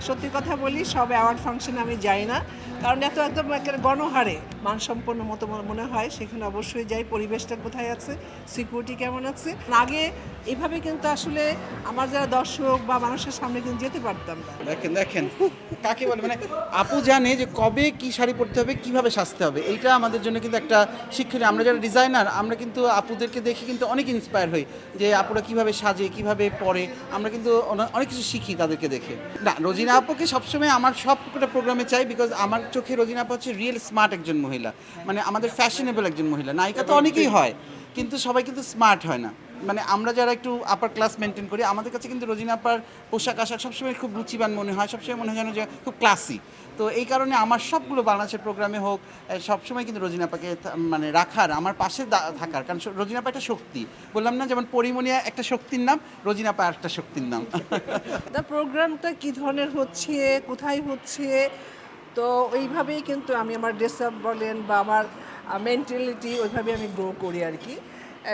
সত্যি কথা বলি সব অ্যাওয়ার্ড ফাংশনে আমি যাই না, কারণ এত একদম একেবারে গণহারে মানসম্পন্ন মতো মনে হয় সেখানে অবশ্যই যাই। পরিবেশটা কোথায় আছে, সিকিউরিটি কেমন আছে। আগে এভাবে কিন্তু আসলে আমার যারা দর্শক বা মানুষের সামনে কিন্তু যেতে পারতাম না। দেখেন দেখেন কাকে বলে, মানে আপু জানে যে কবে কি শাড়ি পরতে হবে, কিভাবে সাজতে হবে। এইটা আমাদের জন্য কিন্তু একটা শিক্ষণীয়। আমরা যারা ডিজাইনার আমরা কিন্তু আপুদেরকে দেখে কিন্তু অনেক ইন্সপায়ার হই যে আপুরা কিভাবে সাজে, কিভাবে পরে। আমরা কিন্তু অনেক কিছু শিখি তাদেরকে দেখে। না, রোজিনা আপুকে সবসময় আমার সবকটা প্রোগ্রামে চাই, বিকজ আমার চোখে রোজিনা আপু হচ্ছে রিয়েল স্মার্ট একজন মহিলা, মানে আমাদের ফ্যাশনেবল একজন মহিলা। নায়িকা তো অনেকেই হয় কিন্তু সবাই কিন্তু স্মার্ট হয় না। মানে আমরা যারা একটু আপার ক্লাস মেনটেন করি আমাদের কাছে কিন্তু রোজিনা আপার পোশাক আশাক সবসময় খুব রুচিবান মনে হয়, সবসময় মনে হয় যেন যে খুব ক্লাসি। তো এই কারণে আমার সবগুলো বাংলাদেশের প্রোগ্রামে হোক সবসময় কিন্তু রোজিনা আপাকে মানে রাখার, আমার পাশে থাকার, কারণ রোজিনা আপা একটা শক্তি। বললাম না, যেমন পরিমণিয়া একটা শক্তির নাম, রোজিনা আপা একটা শক্তির নাম। প্রোগ্রামটা কী ধরনের হচ্ছে, কোথায় হচ্ছে, তো ওইভাবেই কিন্তু আমি আমার ড্রেস আপ বলেন বা আমার মেন্টালিটি ওইভাবে আমি গ্রো করি আর কি,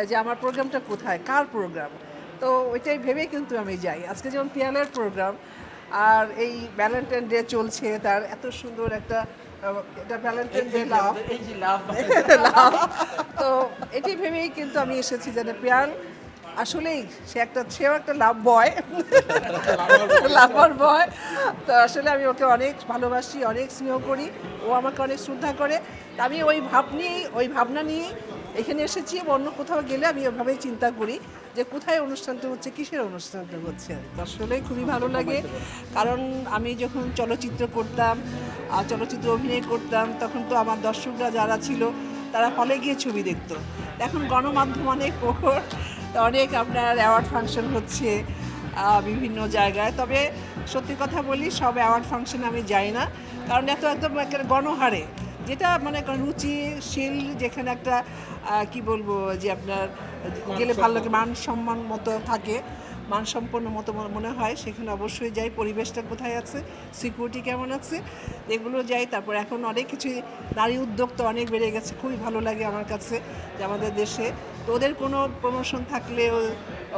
যে আমার প্রোগ্রামটা কোথায়, কার প্রোগ্রাম, তো ওইটাই ভেবেই কিন্তু আমি যাই। আজকে যেমন পিয়ালের প্রোগ্রাম, আর এই ভ্যালেন্টাইন ডে চলছে, তার এত সুন্দর একটা এটা ভ্যালেন্টাইন ডে লাভ লাভ, তো এটি ভেবেই কিন্তু আমি এসেছি যেন পিয়াল আসলেই সেও একটা লাভ বয়, লাভার বয়। তো আসলে আমি ওকে অনেক ভালোবাসি, অনেক স্নেহ করি, ও আমাকে অনেক শ্রদ্ধা করে। তা আমি ওই ভাবনা নিয়ে এখানে এসেছি। অন্য কোথাও গেলে আমি ওইভাবেই চিন্তা করি যে কোথায় অনুষ্ঠানটা হচ্ছে, কিসের অনুষ্ঠানটা হচ্ছে। আসলে খুবই ভালো লাগে, কারণ আমি যখন চলচ্চিত্র করতাম, চলচ্চিত্র অভিনয় করতাম, তখন তো আমার দর্শকরা যারা ছিল তারা হলে গিয়ে ছবি দেখতো। এখন গণমাধ্যম অনেক প্রখর, তো অনেক আপনার অ্যাওয়ার্ড ফাংশন হচ্ছে বিভিন্ন জায়গায়। তবে সত্যি কথা বলি সব অ্যাওয়ার্ড ফাংশনে আমি যাই না, কারণ এত একদম একেবারে গণহারে, যেটা মানে রুচিশীল, যেখানে একটা কি বলবো যে আপনার গেলে ভালো লাগে, মান সম্মান মতো থাকে, মানসম্পন্ন মতো মনে হয় সেখানে অবশ্যই যাই। পরিবেশটা কোথায় আছে, সিকিউরিটি কেমন আছে, এগুলো যাই। তারপর এখন অনেক কিছু নারী উদ্যোক্তা অনেক বেড়ে গেছে, খুবই ভালো লাগে আমার কাছে যে আমাদের দেশে। তো ওদের কোনো প্রমোশন থাকলে,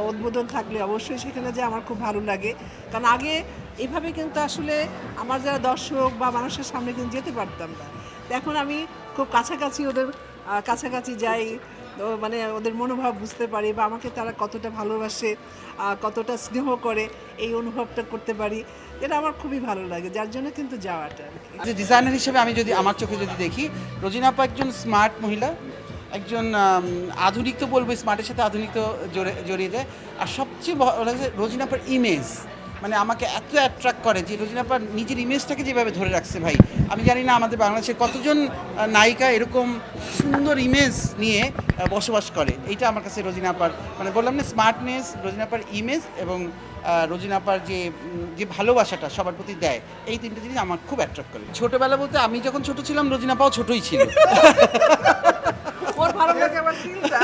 উদ্বোধন থাকলে অবশ্যই সেখানে যে আমার খুব ভালো লাগে, কারণ আগে এভাবে কিন্তু আসলে আমার যারা দর্শক বা মানুষের সামনে কিন্তু যেতে পারতাম না। তো এখন আমি খুব কাছাকাছি ওদের কাছাকাছি যাই, তো মানে ওদের মনোভাব বুঝতে পারি বা আমাকে তারা কতটা ভালোবাসে, কতটা স্নেহ করে, এই অনুভবটা করতে পারি। এটা আমার খুবই ভালো লাগে, যার জন্য কিন্তু যাওয়াটা আর কি। ডিজাইনার হিসেবে আমি যদি আমার চোখে যদি দেখি, রোজিনা আপা একজন স্মার্ট মহিলা, একজন আধুনিক তো বলবো, স্মার্টের সাথে আধুনিক তো জড়িয়ে যায়। আর সবচেয়ে ভালো লাগে রোজিনা আপার ইমেজ, মানে আমাকে এত অ্যাট্রাক্ট করে যে রোজিনা আপা নিজের ইমেজটাকে যেভাবে ধরে রাখছে। ভাই আমি জানি না আমাদের বাংলাদেশের কতজন নায়িকা এরকম সুন্দর ইমেজ নিয়ে বসবাস করে। এইটা আমার কাছে রোজিনা আপার, মানে বললাম না, স্মার্টনেস, রোজিনা আপার ইমেজ এবং রোজিনা আপার যে ভালোবাসাটা সবার প্রতি দেয়, এই তিনটে জিনিস আমার খুব অ্যাট্রাক্ট করে। ছোটোবেলা বলতে আমি যখন ছোটো ছিলাম রোজিনা আপাও ছোটোই ছিল। ওর ভালো লাগে আমার ফিলটা।